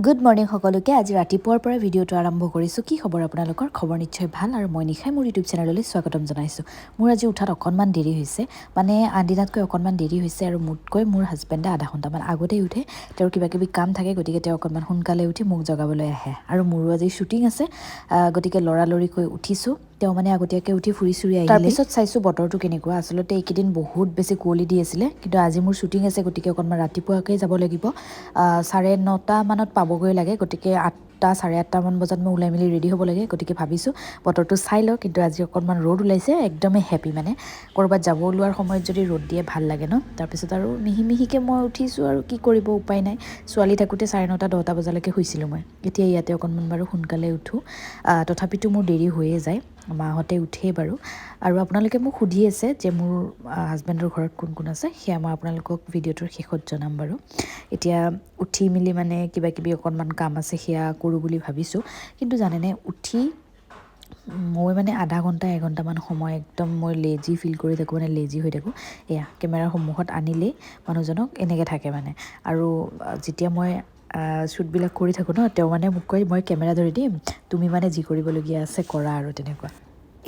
good morning সকলোকে আজি ৰাতিপুৱাৰ পৰা ভিডিঅ'টো আৰম্ভ কৰিছোঁ কি খবৰ আপোনালোকৰ খবৰ নিশ্চয় ভাল আৰু মই নিশাই মোৰ ইউটিউব চেনেললৈ স্বাগতম জনাইছোঁ মোৰ আজি উঠাত অকণমান দেৰি হৈছে মানে আনদিনাতকৈ অকণমান দেৰি হৈছে আৰু মোতকৈ মোৰ হাজবেণ্ডে আধা ঘণ্টামান আগতেই উঠে তেওঁৰ কিবা কিবি কাম থাকে গতিকে তেওঁ অকণমান সোনকালে উঠি মোক জগাবলৈ আহে আৰু মোৰো আজি শ্বুটিং আছে গতিকে লৰালৰিকৈ উঠিছোঁ তেওঁ মানে আগতীয়াকৈ উঠি ফুৰি চুৰি আহিলে তাৰপিছত চাইছোঁ বতৰটো কেনেকুৱা আচলতে এইকেইদিন বহুত বেছি কুঁৱলী দি আছিলে কিন্তু আজি মোৰ শ্বুটিং আছে গতিকে অকণমান ৰাতিপুৱাকৈ যাব লাগিব 9:30 মানত পাবগৈ লাগে গতিকে 8টা 8:30 মান বজাত মই ওলাই মেলি ৰেডি হ'ব লাগে গতিকে ভাবিছোঁ বতৰটো চাই লওঁ কিন্তু আজি অকণমান ৰ'দ ওলাইছে একদমেই হেপী মানে ক'ৰবাত যাব ওলোৱাৰ সময়ত যদি ৰ'দ দিয়ে ভাল লাগে ন তাৰপিছত আৰু মিহিকৈ মই উঠিছোঁ আৰু কি কৰিব উপায় নাই ছোৱালী থাকোঁতে 9:30 10টা বজালৈকে শুইছিলোঁ মই এতিয়া ইয়াতে অকণমান বাৰু সোনকালে উঠোঁ তথাপিতো মোৰ দেৰি হৈয়ে যায় মাহঁতে উঠেই বাৰু আৰু আপোনালোকে মোক সুধি আছে যে মোৰ হাজবেণ্ডৰ ঘৰত কোন কোন আছে সেয়া মই আপোনালোকক ভিডিঅ'টোৰ শেষত জনাম বাৰু এতিয়া উঠি মেলি মানে কিবা কিবি অকণমান কাম আছে সেয়া কৰোঁ বুলি ভাবিছোঁ কিন্তু জানেনে উঠি মই মানে আধা ঘণ্টা এঘণ্টামান সময় একদম মই লেজি ফিল কৰি থাকোঁ মানে লেজি হৈ থাকোঁ এয়া কেমেৰাৰ সন্মুখত আনিলেই মানুহজনক এনেকৈ থাকে মানে আৰু যেতিয়া মই শ্বুটবিলাক কৰি থাকোঁ ন তেওঁ মানে মোক কয় মই কেমেৰা ধৰি দিম তুমি মানে যি কৰিবলগীয়া আছে কৰা আৰু তেনেকুৱা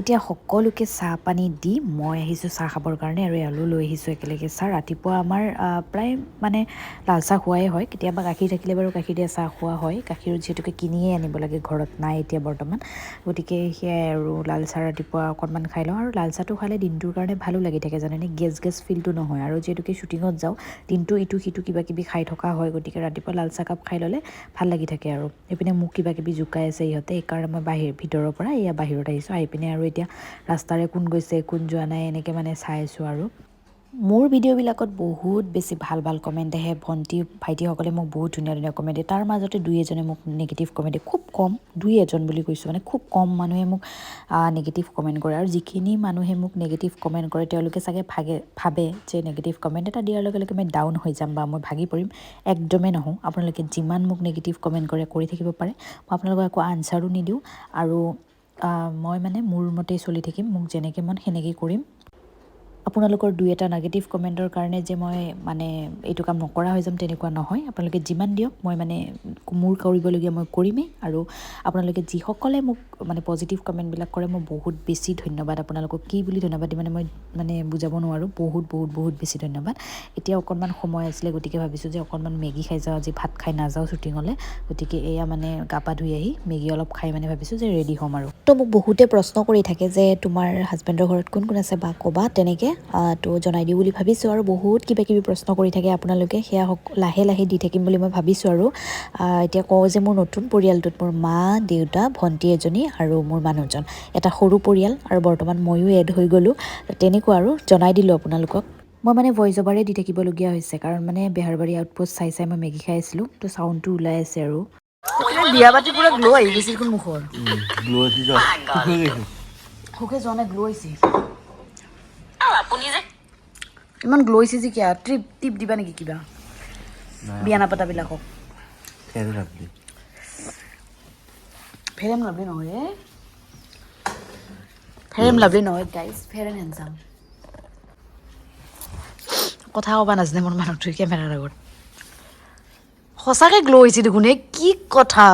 এতিয়া সকলোকে চাহ পানী দি মই আহিছোঁ চাহ খাবৰ কাৰণে আৰু এয়ালৈও লৈ আহিছোঁ একেলগে চাহ ৰাতিপুৱা আমাৰ প্ৰায় মানে লাল চাহ খোৱাই হয় কেতিয়াবা গাখীৰ থাকিলে বাৰু গাখীৰ দিয়া চাহ খোৱা হয় গাখীৰ যিহেতুকে কিনিয়ে আনিব লাগে ঘৰত নাই এতিয়া বৰ্তমান গতিকে সেয়াই আৰু লাল চাহ ৰাতিপুৱা অকণমান খাই লওঁ আৰু লাল চাহটো খালে দিনটোৰ কাৰণে ভালো লাগি থাকে জানেনে গেছ ফিলটো নহয় আৰু যিহেতুকে শ্বুটিঙত যাওঁ দিনটো ইটো সিটো কিবা কিবি খাই থকা হয় গতিকে ৰাতিপুৱা লাল চাহ কাপ খাই ল'লে ভাল লাগি থাকে আৰু এইপিনে মোক কিবা কিবি জোকাই আছে ইহঁতে সেইকাৰণে মই ভিতৰৰ পৰা এয়া বাহিৰত আহিছোঁ আহি পিনে আৰু এতিয়া ৰাস্তাৰে কোন গৈছে কোন যোৱা নাই এনেকৈ মানে চাই আছোঁ আৰু মোৰ ভিডিঅ'বিলাকত বহুত বেছি ভাল ভাল কমেণ্ট আহে ভণ্টি ভাইটিসকলে মোক বহুত ধুনীয়া ধুনীয়া কমেণ্ট দিয়ে তাৰ মাজতে দুই এজনে মোক নিগেটিভ কমেণ্ট দিয়ে খুব কম দুই এজন বুলি কৈছোঁ মানে খুব কম মানুহে মোক নিগেটিভ কমেণ্ট কৰে আৰু যিখিনি মানুহে মোক নিগেটিভ কমেণ্ট কৰে তেওঁলোকে চাগে ভাবে যে নিগেটিভ কমেণ্ট এটা দিয়াৰ লগে লগে মই ডাউন হৈ যাম বা মই ভাগি পৰিম একদমেই নহওঁ আপোনালোকে যিমান মোক নিগেটিভ কমেণ্ট কৰি থাকিব পাৰে মই আপোনালোকক একো আনচাৰো নিদিওঁ আৰু মই মানে মোৰ মতেই চলি থাকিম মোক যেনেকৈ মন সেনেকৈ কৰিম আপোনালোকৰ দুই এটা নিগেটিভ কমেণ্টৰ কাৰণে যে মই মানে এইটো কাম নকৰা হৈ যাম তেনেকুৱা নহয় আপোনালোকে যিমান দিয়ক মই মানে মোৰ কৰিবলগীয়া মই কৰিমেই আৰু আপোনালোকে যিসকলে মোক মানে পজিটিভ কমেণ্টবিলাক কৰে মই বহুত বেছি ধন্যবাদ আপোনালোকক কি বুলি ধন্যবাদ দিম মই মানে বুজাব নোৱাৰোঁ বহুত বেছি ধন্যবাদ এতিয়া অকণমান সময় আছিলে গতিকে ভাবিছোঁ যে অকণমান মেগী খাই যাওঁ আজি ভাত খাই নাযাওঁ শ্বুটিঙলৈ গতিকে এয়া মানে গা পা ধুই আহি মেগী অলপ খাই মানে ভাবিছোঁ যে ৰেডি হ'ম আৰু তো মোক বহুতে প্ৰশ্ন কৰি থাকে যে তোমাৰ হাজবেণ্ডৰ ঘৰত কোন কোন আছে বা ক'বা তেনেকৈ তো জনাই দিওঁ বুলি ভাবিছোঁ আৰু বহুত কিবা কিবি প্ৰশ্ন কৰি থাকে আপোনালোকে সেয়া লাহে লাহে দি থাকিম বুলি মই ভাবিছোঁ আৰু এতিয়া কওঁ যে মোৰ নতুন পৰিয়ালটোত মোৰ মা দেউতা ভণ্টি এজনী আৰু মোৰ মানুহজন এটা সৰু পৰিয়াল আৰু বৰ্তমান ময়ো এড হৈ গ'লোঁ তেনেকুৱা আৰু জনাই দিলোঁ আপোনালোকক মই মানে ভইচ অভাৰেই দি থাকিবলগীয়া হৈছে কাৰণ মানে বেহাৰবাৰী আউটপোষ্ট চাই মই মেগী খাই আছিলোঁ তো চাউণ্ডটো ওলাই আছে আৰু বিয়া পাতি পুৰা গ্ল' আহি গৈছিল কোন মুখৰ সুখে যোৱা নাই গ্ল' আহিছে ইমান গ্ল' হৈছে যে কিয় টিপ দিবা নেকি কিবা বিয়া নাপাতাবিলাকক ফেৰ লাভলি নহয় ফেৰ লাভলি নহয় গাইজ ফেৰ এণ্ড হেণ্ডচাম কথা ক'বা নাজানে মোৰ মানুহটোৱে কেমেৰাৰ আগত সঁচাকৈ গ্ল' হৈছে দেখোন কি কথা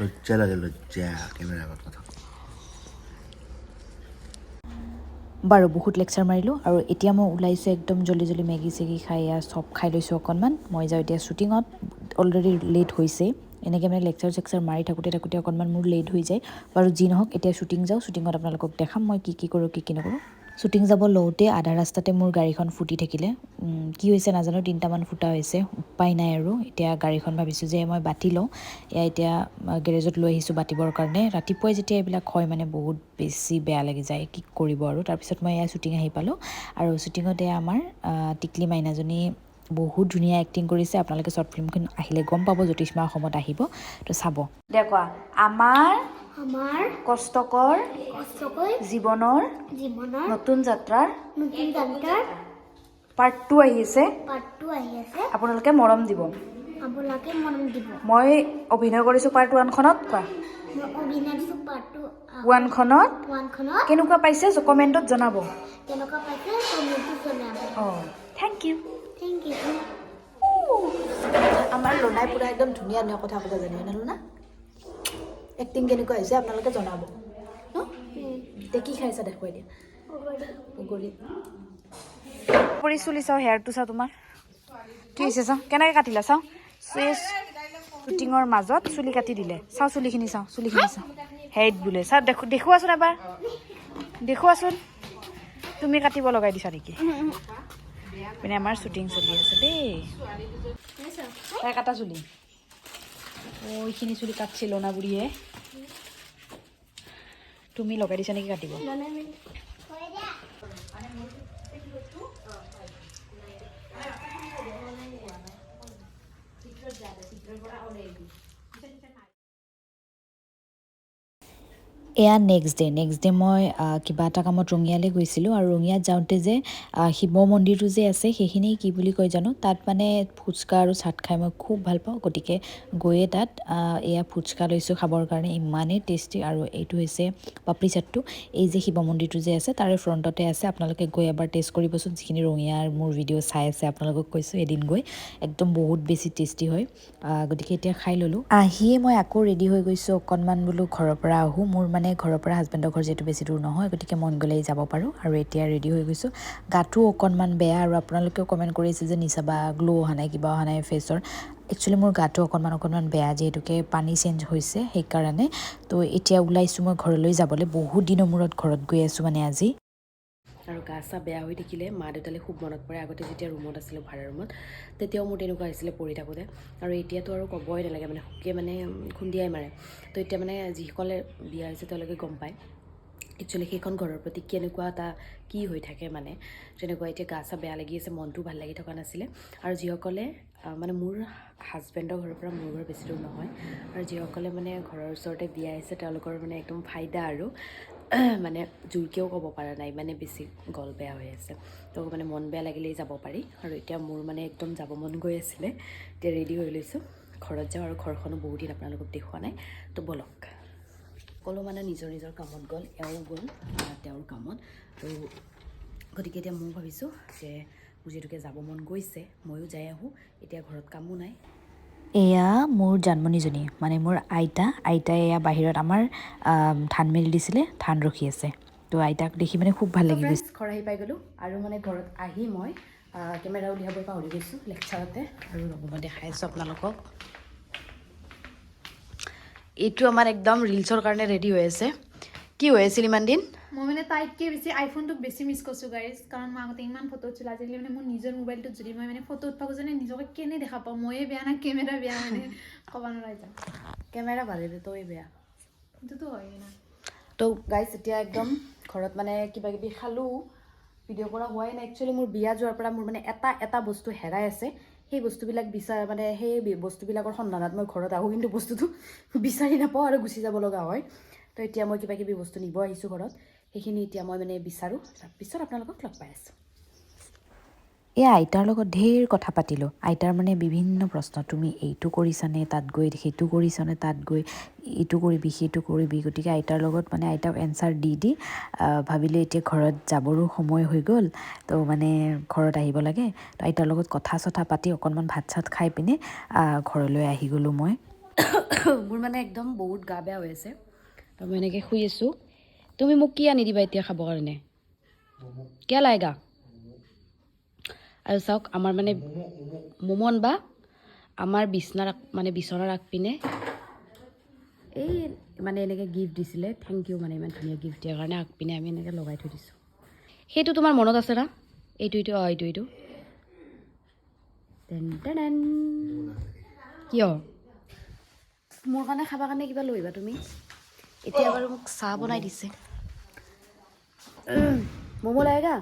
লজ্জা লাগে লজ্জা কেমেৰাৰ আগত কথা বাৰু বহুত লেকচাৰ মাৰিলোঁ আৰু এতিয়া মই ওলাইছোঁ একদম জল্দি মেগী চেগী খাই চব খাই লৈছোঁ অকণমান মই যাওঁ এতিয়া শ্বুটিঙত অলৰেডি লেট হৈছেই এনেকৈ মানে লেকচাৰ মাৰি থাকোঁতে অকণমান মোৰ লেট হৈ যায় বাৰু যি নহওক এতিয়া শ্বুটিং যাওঁ শ্বুটিঙত আপোনালোকক দেখাম মই কি কৰোঁ কি নকৰোঁ শ্বুটিং যাব লওঁতে আধা ৰাস্তাতে মোৰ গাড়ীখন ফুটি থাকিলে কি হৈছে নাজানো 3টামান ফুটা হৈছে উপায় নাই আৰু এতিয়া গাড়ীখন ভাবিছোঁ যে মই বাতি লওঁ এতিয়া গেৰেজত লৈ আহিছোঁ বাতিবৰ কাৰণে ৰাতিপুৱাই যেতিয়া এইবিলাক হয় মানে বহুত বেছি বেয়া লাগি যায় কি কৰিব আৰু তাৰপিছত মই এয়া শ্বুটিং আহি পালোঁ আৰু শ্বুটিঙতে আমাৰ টিকলি মাইনাজনী বহুত ধুনীয়া এক্টিং কৰিছে আপোনালোকে শ্বৰ্ট ফিল্মখন আহিলে গম পাব জ্যোতিষ্মা অসমত আহিব তো চাব দে কোৱা আমাৰ কষ্টকৰ জীৱনৰ নতুন যাত্ৰাৰ পাৰ্ট 2 আহি আছে আপোনালোকে মৰম দিব মই অভিনয় কৰিছোঁ পাৰ্ট 1 খনত কোৱা 1 খনত কেনেকুৱা পাইছে কমেণ্টত জনাব থেংক ইউ আমাৰ লনাই পুৰা একদম ধুনীয়া ধুনীয়া কথা ক'ব জানে না লনা এক্টিং কেনেকুৱা হৈছে আপোনালোকে জনাব ন তে কি খাইছা দেখুৱাই দিয়া বগৰী পৰি চুলি চাওঁ হেয়াৰটো চাওঁ তোমাৰ কি হৈছে চাওঁ কেনেকৈ কাটিলা চাওঁ শ্বুটিঙৰ মাজত চুলি কাটি দিলে চাওঁ চুলিখিনি চাওঁ হেৰিত বোলে চাওঁ দেখুৱাচোন এবাৰ দেখুৱাচোন তুমি কাটিব লগাই দিছা নেকি মানে আমাৰ শ্বুটিং চলি আছে দেই তাই কাটা চুলি এইখিনি চুলি কাটছিল না বুঢ়ীয়ে তুমি লগাই দিছা নেকি কাটিব এয়া নেক্সট ডে মই কিবা এটা কামত ৰঙিয়ালৈ গৈছিলোঁ আৰু ৰঙিয়াত যাওঁতে যে শিৱ মন্দিৰটো যে আছে সেইখিনি কি বুলি কয় জানো তাত মানে ফুচকা আৰু চাট খাই মই খুব ভাল পাওঁ গতিকে গৈয়ে তাত এয়া ফুচকা লৈছোঁ খাবৰ কাৰণে ইমানেই টেষ্টি আৰু এইটো হৈছে পাপৰি চাটটো এই যে শিৱ মন্দিৰটো যে আছে তাৰে ফ্ৰণ্টতে আছে আপোনালোকে গৈ এবাৰ টেষ্ট কৰিবচোন যিখিনি ৰঙিয়াৰ মোৰ ভিডিঅ' চাই আছে আপোনালোকক কৈছোঁ এদিন গৈ একদম বহুত বেছি টেষ্টি হয় গতিকে এতিয়া খাই ল'লোঁ আহিয়ে মই আকৌ ৰেডি হৈ গৈছোঁ অকণমান বোলো ঘৰৰ পৰা আহোঁ মোৰ মানে ঘৰৰ পৰা হাজবেণ্ডৰ ঘৰ যিহেতু বেছি দূৰ নহয় গতিকে মন গ'লেই যাব পাৰোঁ আৰু এতিয়া ৰেডি হৈ গৈছোঁ গাটো অকণমান বেয়া আৰু আপোনালোকেও কমেণ্ট কৰিছে যে নিচা বা গ্ল' অহা নাই কিবা অহা নাই ফেচৰ একচুৱেলি মোৰ গাটো অকণমান বেয়া যিহেতুকে পানী চেঞ্জ হৈছে সেইকাৰণে তো এতিয়া ওলাইছোঁ মই ঘৰলৈ যাবলৈ বহুত দিনৰ মূৰত ঘৰত গৈ আছোঁ মানে আজি আৰু গা চা বেয়া হৈ থাকিলে মা দেউতালৈ খুব মনত পৰে আগতে যেতিয়া ৰুমত আছিলোঁ ভাড়া ৰুমত তেতিয়াও মোৰ তেনেকুৱা হৈছিলে পৰি থাকোঁতে আৰু এতিয়াতো আৰু ক'বই নালাগে মানে শুকে মানে খুন্দিয়াই মাৰে তো এতিয়া মানে যিসকলে বিয়া হৈছে তেওঁলোকে গম পায় একচুৱেলি সেইখন ঘৰৰ প্ৰতি কেনেকুৱা এটা কি হৈ থাকে মানে যেনেকুৱা এতিয়া গা চা বেয়া লাগি আছে মনটো ভাল লাগি থকা নাছিলে আৰু যিসকলে মানে মোৰ হাজবেণ্ডৰ ঘৰৰ পৰা মোৰ ঘৰ বেছি দূৰ নহয় আৰু যিসকলে মানে ঘৰৰ ওচৰতে বিয়া আহিছে তেওঁলোকৰ মানে একদম ফাইদা আৰু মানে জোৰকৈও ক'ব পৰা নাই মানে বেছি গল বেয়া হৈ আছে তো মানে মন বেয়া লাগিলেই যাব পাৰি আৰু এতিয়া মোৰ মানে একদম যাব মন গৈ আছিলে এতিয়া ৰেডি হৈ লৈছোঁ ঘৰত যাওঁ আৰু ঘৰখনো বহুত দিন আপোনালোকক দেখুওৱা নাই তো ব'লক সকলো মানে নিজৰ কামত গ'ল এওঁ গ'ল তেওঁৰ কামত তো গতিকে এতিয়া মই ভাবিছোঁ যে মোৰ যিহেতুকে যাব মন গৈছে ময়ো যাই আহোঁ এতিয়া ঘৰত কামো নাই এয়া মোৰ জানমণিজনী মানে মোৰ আইতাই এয়া বাহিৰত আমাৰ ধান মেলি দিছিলে ধান ৰখি আছে তো আইতাক দেখি মানে খুব ভাল লাগি গৈছে ঘৰ আহি পাই গ'লোঁ আৰু মানে ঘৰত আহি মই কেমেৰা উলিয়াব পাহৰি গৈছোঁ লেকচাৰতে আৰু ৰ'ব মই দেখাই আছোঁ আপোনালোকক এইটো আমাৰ একদম ৰিলছৰ কাৰণে ৰেডি হৈ আছে কি হৈ আছিল ইমান দিন মই মানে তাইতকৈ বেছি আইফোনটোক বেছি মিছ কৰিছোঁ গাইজ কাৰণ মই আগতে ইমান ফটো উঠিছিলোঁ আজিকালি মানে মোৰ নিজৰ মোবাইলটোত যদি মই মানে ফটো উঠিব খোজোঁ নিজকে কেনে দেখা পাওঁ ময়ে বেয়া না কেমেৰা বেয়া মানে ক'ব নোৱাৰা যাওঁ কেমেৰা ভালে তই বেয়া সেইটোতো হয় না তো গাইজ এতিয়া একদম ঘৰত মানে কিবা কিবি খালোঁ ভিডিঅ' কৰা হোৱাই নাই একচুৱেলি মোৰ বিয়া যোৱাৰ পৰা মোৰ মানে এটা বস্তু হেৰাই আছে সেই বস্তুবিলাক মানে সেই বস্তুবিলাকৰ সন্ধানত মই ঘৰত আহোঁ কিন্তু বস্তুটো বিচাৰি নাপাওঁ আৰু গুচি যাব লগা হয় তো এতিয়া মই কিবা কিবি বস্তু নিব আহিছোঁ ঘৰত সেইখিনি এতিয়া মই মানে বিচাৰোঁ তাৰপিছত আপোনালোকক লগ পাই আছোঁ এই আইতাৰ লগত ঢেৰ কথা পাতিলোঁ আইতাৰ মানে বিভিন্ন প্ৰশ্ন তুমি এইটো কৰিছানে তাত গৈ সেইটো কৰিছানে তাত গৈ এইটো কৰিবি সেইটো কৰিবি গতিকে আইতাৰ লগত মানে আইতাক এনচাৰ দি ভাবিলোঁ এতিয়া ঘৰত যাবৰো সময় হৈ গ'ল তো মানে ঘৰত আহিব লাগে তো আইতাৰ লগত কথা চথা পাতি অকণমান ভাত চাত খাই পিনে ঘৰলৈ আহি গ'লোঁ মই মোৰ মানে একদম বহুত গা বেয়া হৈ আছে তো মই এনেকৈ শুই আছোঁ তুমি মোক কি আনি দিবা এতিয়া খাবৰ কাৰণে কিয় লাগা আৰু চাওক আমাৰ মানে মমন বা আমাৰ বিচনাৰ আগপিনে এই মানে এনেকৈ গিফ্ট দিছিলে থেংক ইউ মানে ইমান ধুনীয়া গিফ্ট দিয়াৰ কাৰণে আগপিনে আমি এনেকৈ লগাই থৈ দিছোঁ সেইটো তোমাৰ মনত আছে না এইটো টেন কিয় মোৰ কাৰণে খাবৰ কাৰণে কিবা লৈ আহিবা তুমি এতিয়া বাৰু মোক চাহ বনাই দিছে ম'ম' লাগেগা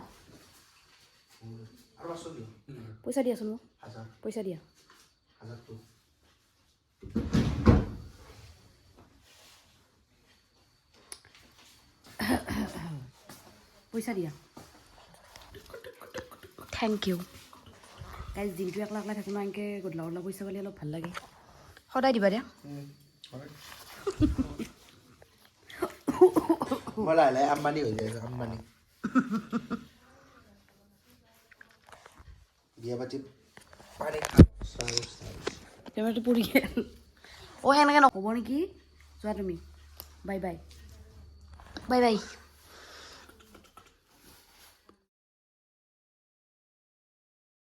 পইচা দিয়াচোন মোক পইচা দিয়া পইচা দিয়া থেংক ইউ গাইজ দিনটো একলা থাকোঁ ন এনেকৈ গধূলা পইচা পালে অলপ ভাল লাগে সদায় দিবা দিয়া মই লাহে লাহে আম্বানী হৈ যায় আম্বানী বিয়া পাতি পানী কেমেৰাটো পৰি গ'ল অ' সেনেকৈ নহ'ব নেকি যোৱা তুমি বাই বাই বাই বাই